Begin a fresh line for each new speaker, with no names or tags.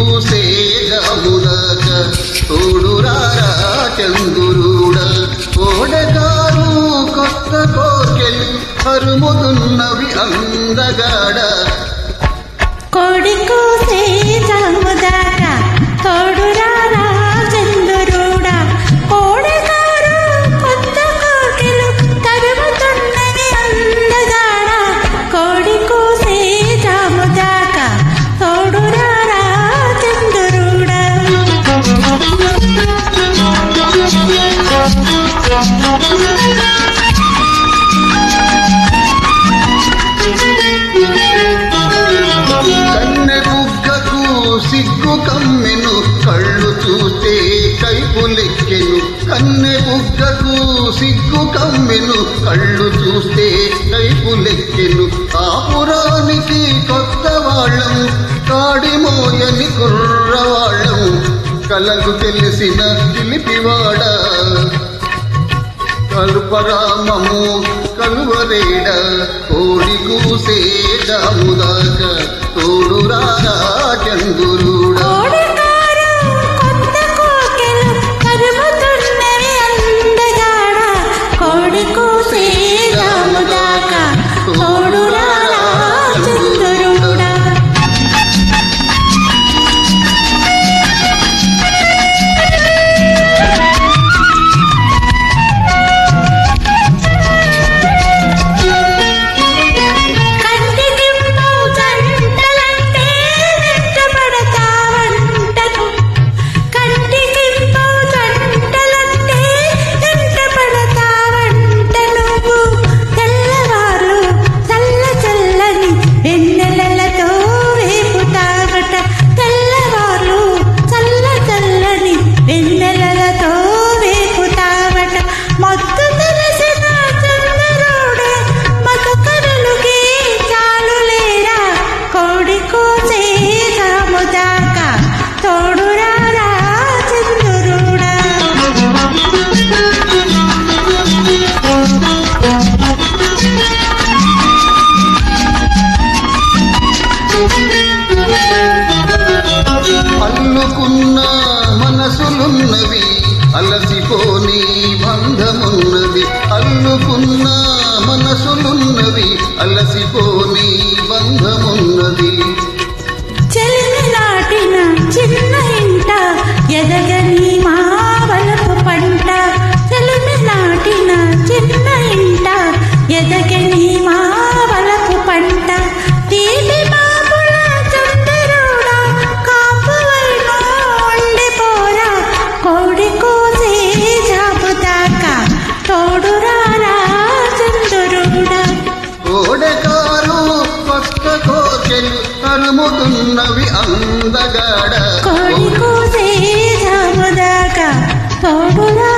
కూసే జాముదాక తోడురారా చందురుడ ఓడగారు కొత్త కోర్కెలు అరుముతున్నవి అందగాడ
కోడి కూసే జాముదాక తోడురారా చందురుడా ఓడగారు కొత్త కోర్కెలు తరుముతున్నవి అందగాడ కోడి కూసే జాముదాక తోడురారా చందురుడా సిగ్గు కమ్మెను కళ్ళు చూస్తే కైపులెక్కెను కన్నె బుగ్గకు సిగ్గు కమ్మెను కళ్ళు చూస్తే కైపులెక్కెను కాపురానికి కొత్త వాళ్ళం కాడిమోయని కుర్రవాళ్ళం కలకు తెలిసిన చిలిపివాడ కల్పరామము కలువరేడ కోడి కూసే జాముదాక తోడురారా చందురుడా కోడి కూసే జాముదాక తోడురారా చందురుడా
అల్లుకున్న మనసులున్నవి అలసిపోని బంధమున్నది అల్లుకున్న మనసులున్నవి అలసిపోని బంధమున్నది
చెలిమి నాటిన చిన్న ఇంట ఎదగని మా వలపు పంట చెలిమి నాటిన చిన్న ఇంట ఎదగని మా వలపు పంట తీపి బాబుల చందరుడా కాపువైనా ఉండిపోరా కోడి కూసే జాముదాక తోడురారా చందరుడా
ఓడకారు కొత్త కోకెలు తరుముతున్నవి అందగాడ
కోడి కూసే జాముదాక తోడురా